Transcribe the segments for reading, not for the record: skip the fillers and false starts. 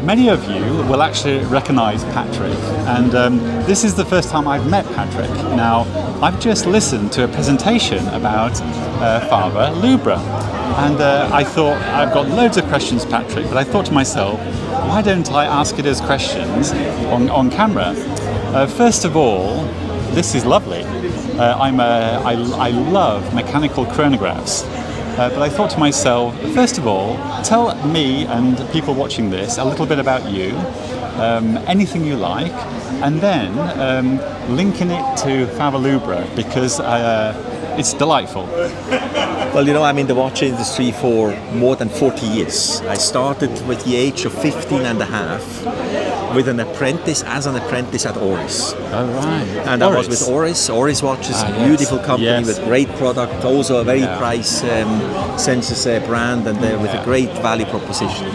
many of you will actually recognize Patrik, and this is the first time I've met Patrik. Now, I've just listened to a presentation about Favre Leuba, and I thought, I've got loads of questions, Patrik, but I thought to myself, why don't I ask it as questions on camera? First of all, this is lovely. I love mechanical chronographs. But I thought to myself, first of all, tell me and people watching this a little bit about you, anything you like, and then linking it to Favre Leuba, because it's delightful. Well, you know, I'm in the watch industry for more than 40 years. I started with the age of 15 and a half with an apprentice, as an apprentice at Oris. Oh, right. And I was with Oris. Oris Watches, a beautiful company with great product, also a very price sensious brand, and with a great value proposition.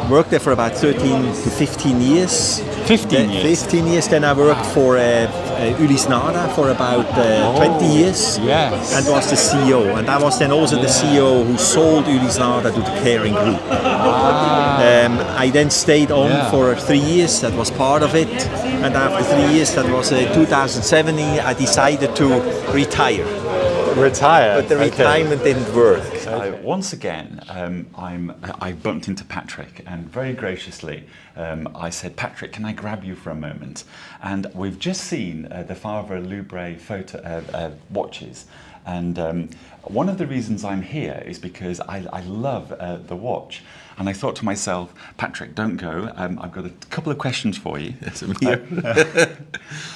Worked there for about 13 to 15 years. 15 years? 15 years. Then I worked for Ulysse Nardin for about 20 years. Yes. And was the CEO. And I was then also the CEO who sold Ulysse Nardin to the Kering Group. I then stayed on for 3 years. That was part of it. And after 3 years, that was 2007, I decided to retire. But the retirement didn't work. Once again, I bumped into Patrik, and very graciously I said, Patrik, can I grab you for a moment? And we've just seen the Favre Leuba photo watches, and one of the reasons I'm here is because I love the watch. And I thought to myself, Patrik, don't go. I've got a couple of questions for you. Yes, I'm here.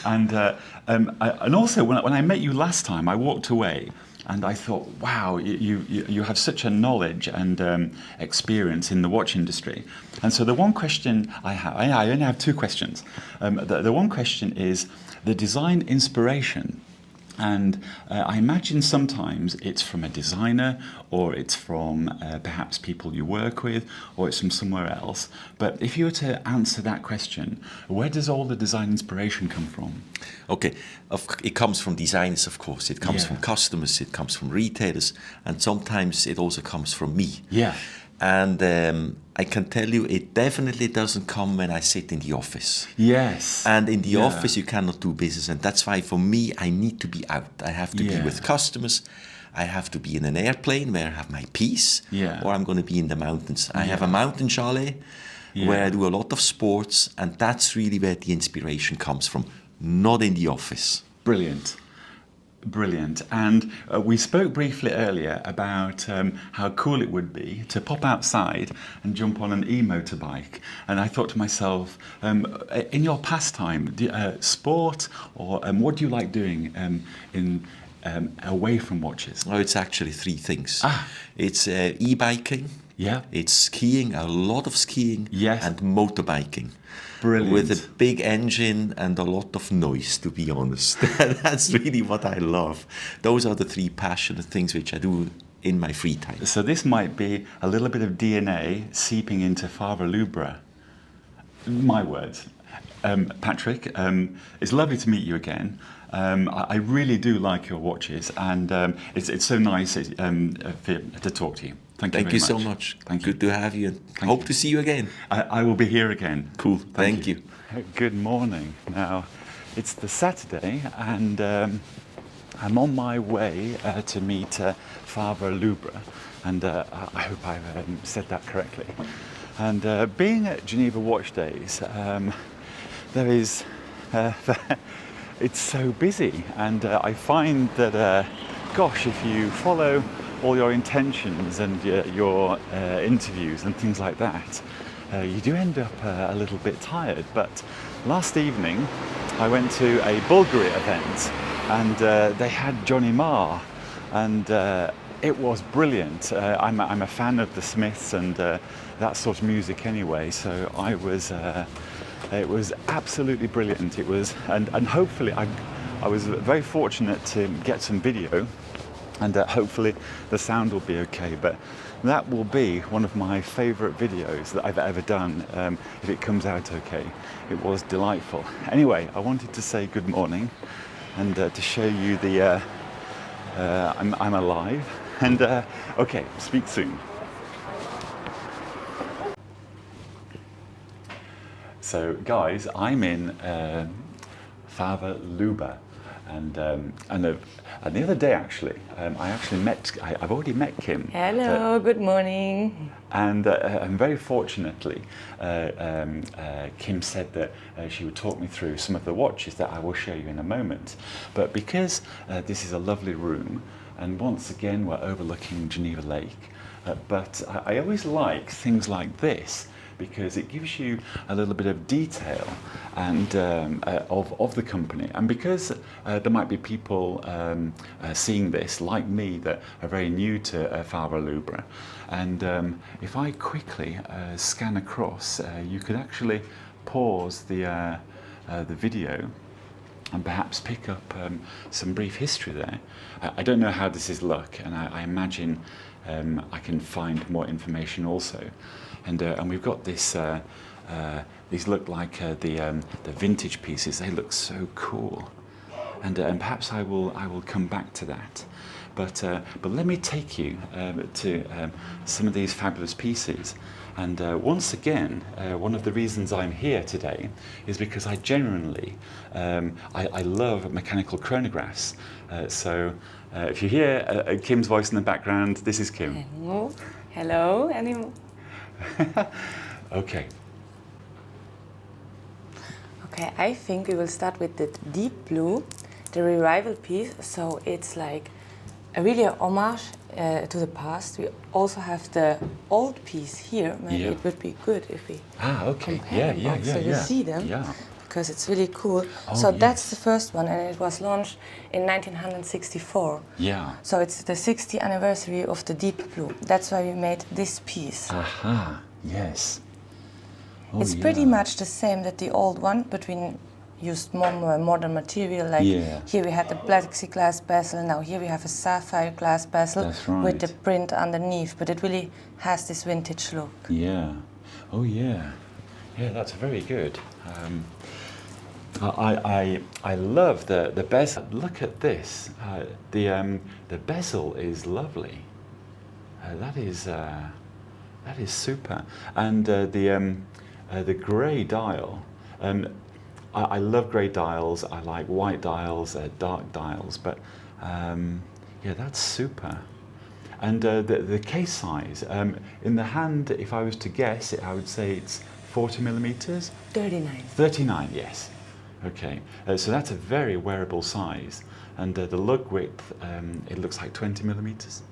And also, when I met you last time, I walked away and I thought, wow, you have such a knowledge and experience in the watch industry. And so the one question I only have two questions. The one question is the design inspiration. And I imagine sometimes it's from a designer, or it's from perhaps people you work with, or it's from somewhere else. But if you were to answer that question, where does all the design inspiration come from? Okay, it comes from designers, of course. It comes from customers, it comes from retailers, and sometimes it also comes from me. Yeah. And I can tell you, it definitely doesn't come when I sit in the office. Yes. And in the office, you cannot do business. And that's why, for me, I need to be out. I have to be with customers. I have to be in an airplane where I have my peace. Or I'm going to be in the mountains. I have a mountain chalet where I do a lot of sports. And that's really where the inspiration comes from, not in the office. Brilliant. Brilliant. And we spoke briefly earlier about how cool it would be to pop outside and jump on an e-motorbike. And I thought to myself, in your pastime, sport, or what do you like doing away from watches? Oh, it's actually three things. It's e-biking. Yeah. It's skiing, a lot of skiing. Yes. And motorbikeing. Brilliant. With a big engine and a lot of noise, to be honest. That's really what I love. Those are the three passionate things which I do in my free time. So this might be a little bit of DNA seeping into Favre Leuba. My words. Patrik, it's lovely to meet you again. I really do like your watches, and it's so nice to talk to you. Thank you so much. Thank you. Good to have you. Hope to see you again. I will be here again. Cool. Thank you. Good morning. Now, it's the Saturday, and I'm on my way to meet Favre Leuba, and I hope I've said that correctly. And being at Geneva Watch Days, there is it's so busy, and I find that gosh, if you follow all your intentions and your interviews and things like that, you do end up a little bit tired. But last evening I went to a Bulgari event, and they had Johnny Marr, and it was brilliant. I'm a fan of the Smiths and that sort of music anyway, so I was it was absolutely brilliant. It was, and hopefully I was very fortunate to get some video, and hopefully the sound will be okay. But that will be one of my favorite videos that I've ever done, if it comes out okay. It was delightful. Anyway, I wanted to say good morning, and to show you the I'm alive, and okay, speak soon. So guys, I'm in Favre Leuba, and the other day actually, I've already met Kim. Hello, good morning. And very fortunately, Kim said that she would talk me through some of the watches that I will show you in a moment. But because this is a lovely room, and once again we're overlooking Geneva Lake, but I always like things like this, because it gives you a little bit of detail and of the company. And because there might be people seeing this, like me, that are very new to Favre Leuba. And if I quickly scan across, you could actually pause the video and perhaps pick up some brief history there. I don't know how this is look, and I imagine I can find more information also. And we've got this. These look like the vintage pieces. They look so cool, and perhaps I will come back to that. But let me take you to some of these fabulous pieces. And once again, one of the reasons I'm here today is because I genuinely I love mechanical chronographs. So if you hear Kim's voice in the background, this is Kim. Hello. Hello. Anyone? Okay. Okay, I think we will start with the deep blue, the revival piece. So it's like really a homage to the past. We also have the old piece here. Maybe it would be good if we compare them all, so you see them. Yeah. Because it's really cool. Oh, so yes. that's the first one, and it was launched in 1964. Yeah. So it's the 60th anniversary of the deep blue. That's why we made this piece. Aha. Yes. Oh, It's pretty much the same that the old one, but we used more modern material. Like here we had the plexiglass bezel. Now here we have a sapphire glass bezel with the print underneath. But it really has this vintage look. Yeah. Oh yeah. Yeah, that's very good. I love the bezel. Look at this. The bezel is lovely. That is super. And the grey dial. I love grey dials. I like white dials, dark dials. But yeah, that's super. And the case size. In the hand, if I was to guess, I would say it's 40 millimeters? 39. 39, yes. Okay, so that's a very wearable size. And the lug width, it looks like 20 millimeters.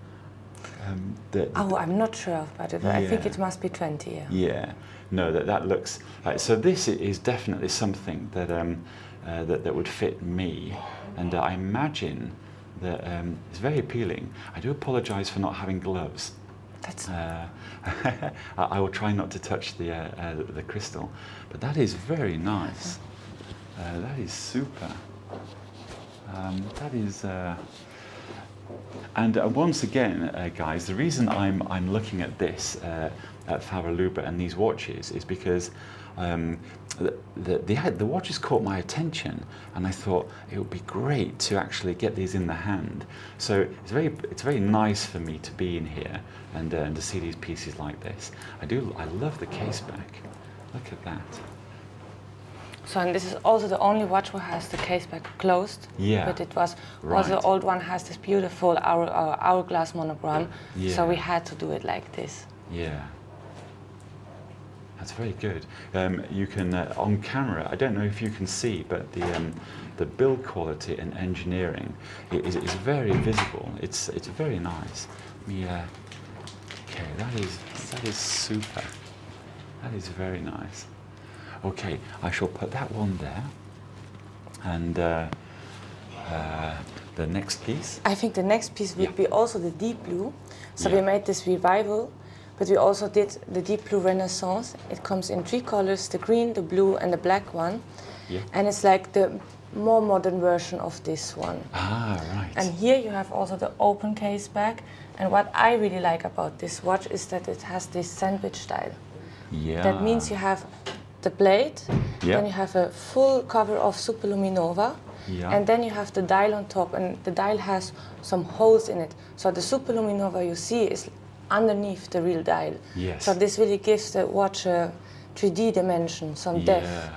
I'm not sure about it, but I think it must be 20, yeah. Yeah, no, that looks... so this is definitely something that, that would fit me. And I imagine that it's very appealing. I do apologise for not having gloves. That's I will try not to touch the crystal, but that is very nice. That is super. That is, and once again, guys, the reason I'm looking at this at Favre Leuba and these watches is because the watches caught my attention, and I thought it would be great to actually get these in the hand. So it's very nice for me to be in here and to see these pieces like this. I love the case back. Look at that. So, and this is also the only watch who has the case back closed. Yeah. But it was also the old one has this beautiful hourglass monogram. Yeah. So we had to do it like this. Yeah. That's very good. You can on camera. I don't know if you can see, but the build quality and engineering is very visible. It's very nice. Okay, that is super. That is very nice. Okay, I shall put that one there. And the next piece? I think the next piece would be also the deep blue. So we made this revival, but we also did the deep blue Renaissance. It comes in 3 colors, the green, the blue and the black one. Yeah. And it's like the more modern version of this one. Ah, right. And here you have also the open case back. And what I really like about this watch is that it has this sandwich style. Yeah. That means you have the blade, then you have a full cover of Superluminova, and then you have the dial on top, and the dial has some holes in it. So the Superluminova you see is underneath the real dial. Yes. So this really gives the watch a 3D dimension, some depth.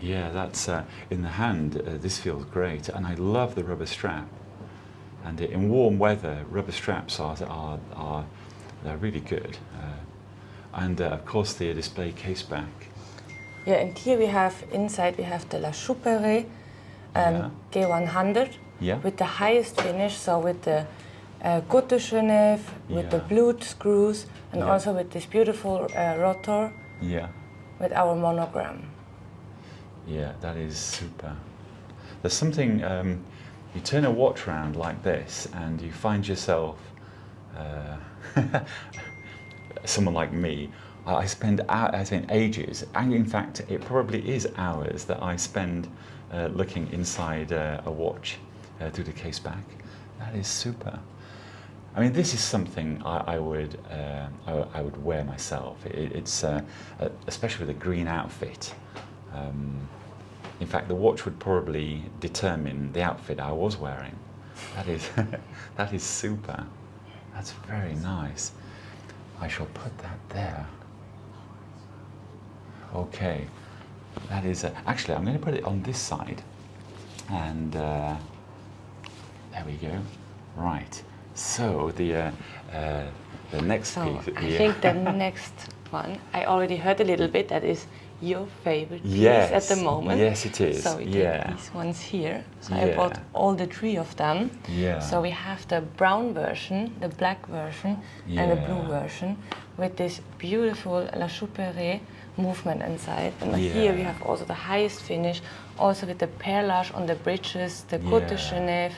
Yeah, that's in the hand. This feels great, and I love the rubber strap. And in warm weather, rubber straps are they're really good. And of course, the display case back. Yeah, and here we have inside we have the La Chouperet G100 with the highest finish, so with the Côte de Genève, with the blued screws, and also with this beautiful rotor with our monogram. Yeah, that is super. There's something, you turn a watch around like this and you find yourself, someone like me, I spend ages, and in fact it probably is hours that I spend looking inside a watch through the case back. That is super. I mean, this is something I would wear myself. It's especially with a green outfit. In fact, the watch would probably determine the outfit I was wearing. That is super. That's very nice. I shall put that there. Okay, that is actually I'm going to put it on this side, and there we go. Right. So the next piece. I think the next one I already heard a little bit. That is your favorite piece at the moment. Yes, it is. So we take these ones here. So I bought all the 3 of them. So we have the brown version, the black version, and the blue version with this beautiful La Chouperet movement inside. And here we have also the highest finish, also with the perlage on the bridges, the Côte de Genève.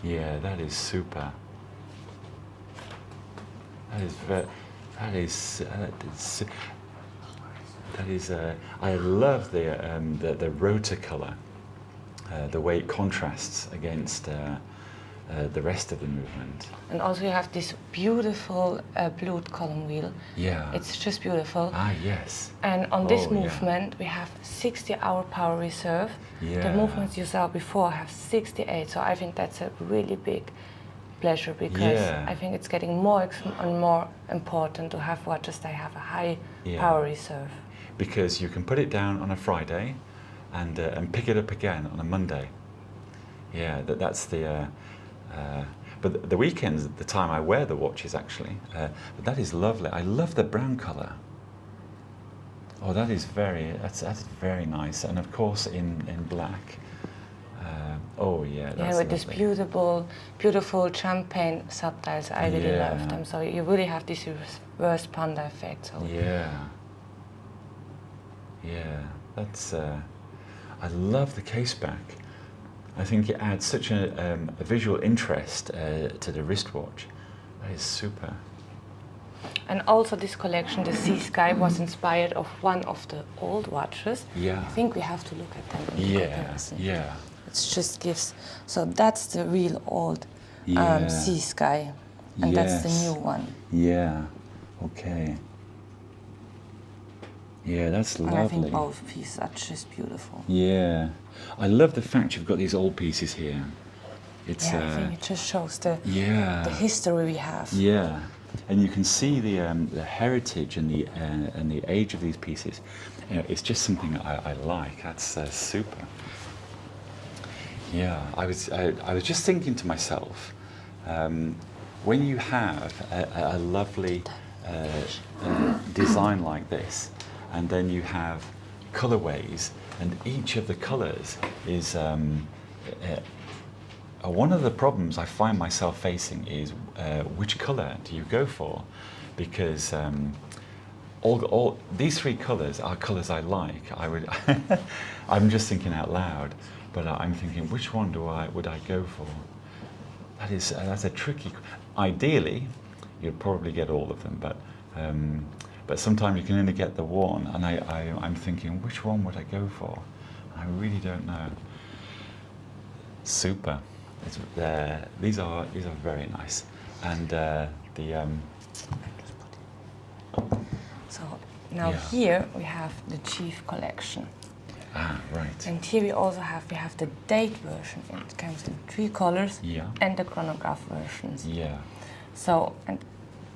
Yeah, that is super. I love the rotor color, the way it contrasts against the rest of the movement. And also you have this beautiful blued column wheel. Yeah. It's just beautiful. Ah, yes. And on this movement we have 60-hour power reserve. The movements you saw before have 68, so I think that's a really big pleasure, because I think it's getting more and more important to have watches that have a high power reserve. Because you can put it down on a Friday and pick it up again on a Monday. Yeah, that's the. But the weekends, the time I wear the watches actually. But that is lovely. I love the brown colour. Oh, that's very nice, and of course in black. That's with this beautiful champagne subtiles. I really love them. So you really have this reverse panda effect. So. Yeah, that's. I love the case back. I think it adds such a visual interest to the wristwatch. That is super. And also this collection, the Sea Sky, was inspired of one of the old watches. Yeah. I think we have to look at them in comparison. Yeah. It just gives. So that's the real old Sea Sky, and that's the new one. Yeah. Okay. Yeah, that's lovely. And I think both pieces are just beautiful. Yeah. I love the fact you've got these old pieces here. It's, I think it just shows the history we have. Yeah. And you can see the heritage and the age of these pieces. You know, it's just something I like. That's super. Yeah, I was just thinking to myself, when you have a lovely design like this, and then you have colorways, and each of the colors is one of the problems I find myself facing is which color do you go for? Because all these 3 colors are colors I like. I'm just thinking out loud, but I'm thinking which one would I go for? That's a tricky. Ideally, you'd probably get all of them, but sometimes you can only get the one, and I'm thinking which one would I go for? I really don't know. Super. These are very nice, and So now here we have the Chief collection. Ah, right. And here we also have the date version. It comes in 3 colors, and the chronograph versions. Yeah. So, and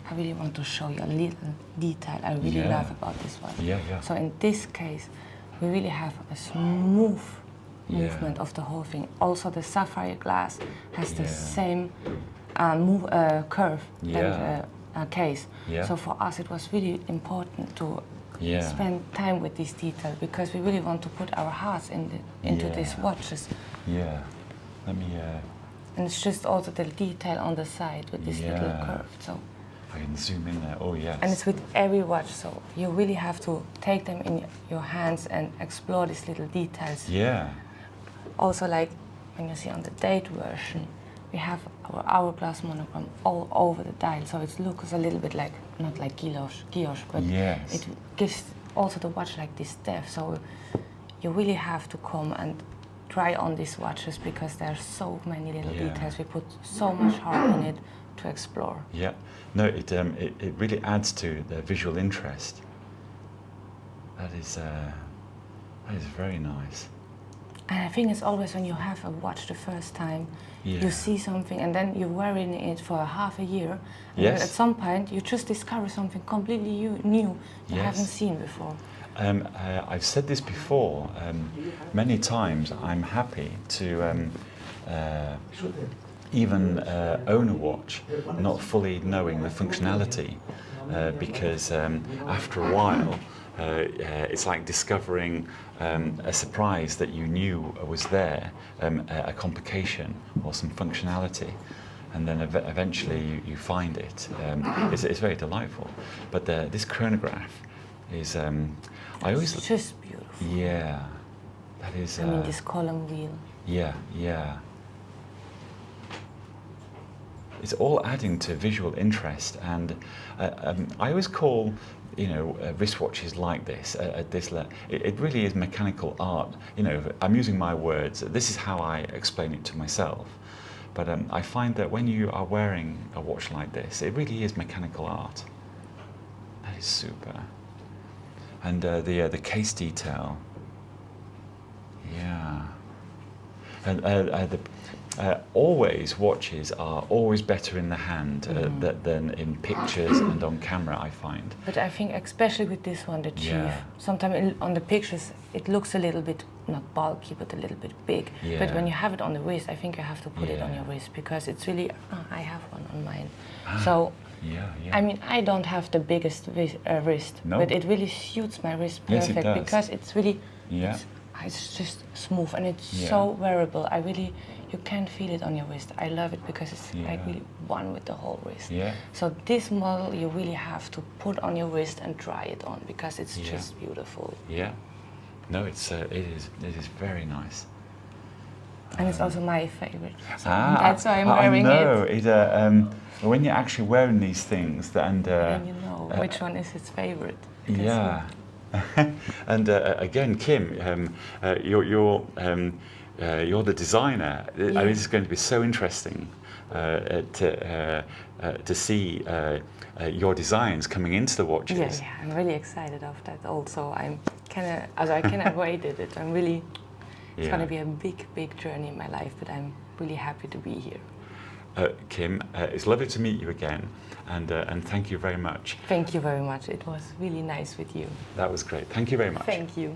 I really want to show you a little detail I really love about this watch. So in this case, we really have a smooth movement of the whole thing. Also, the sapphire glass has the same curve than the case. So for us, it was really important to spend time with these details because we really want to put our hearts into these watches. Let me. And it's just also the detail on the side with this little curve. So I can zoom in there. Oh yes. and it's with every watch, so you really have to take them in your hands and explore these little details. Also, like when you see on the date version, we have our hourglass monogram all over the dial, so it looks a little bit like, not like guilloche, but it gives also the watch like this depth. So you really have to come and try on these watches because there are so many little details. We put so much heart in it to explore. No, it really adds to the visual interest. That is very nice. And I think it's always when you have a watch the first time, you see something and then you're wearing it for half a year, and at some point you just discover something completely new you haven't seen before. I've said this before, many times I'm happy to even own a watch, not fully knowing the functionality, because after a while, it's like discovering a surprise that you knew was there, a complication or some functionality, and then eventually you find it. It's very delightful. But this chronograph is, It's just beautiful. That is. I mean, this column wheel. It's all adding to visual interest, and I always call, wristwatches like this, at this level, it really is mechanical art. I'm using my words. This is how I explain it to myself. But I find that when you are wearing a watch like this, it really is mechanical art. That is super. And the case detail. And always watches are always better in the hand than in pictures and on camera, I find. But I think especially with this one, the Chief, sometimes on the pictures it looks a little bit, not bulky, but a little bit big. But when you have it on the wrist, I think you have to put it on your wrist because it's really, I have one on mine. So, I mean, I don't have the biggest wrist, but it really suits my wrist perfect. Yes, it does. Because it's really, it's just smooth and it's so wearable. You can't feel it on your wrist. I love it because it's like really one with the whole wrist. So this model you really have to put on your wrist and try it on because it's just beautiful. No, it is very nice. And it's also my favorite. So that's why I'm wearing it. I know. When you're actually wearing these things, and you know which one is his favorite. And again, Kim, you're the designer. This is going to be so interesting to see your designs coming into the watches. I'm really excited of that. Also, I cannot wait at it. I'm really. It's going to be a big journey in my life, but I'm really happy to be here. Kim, it's lovely to meet you again, and thank you very much. Thank you very much. It was really nice with you. That was great. Thank you very much. Thank you.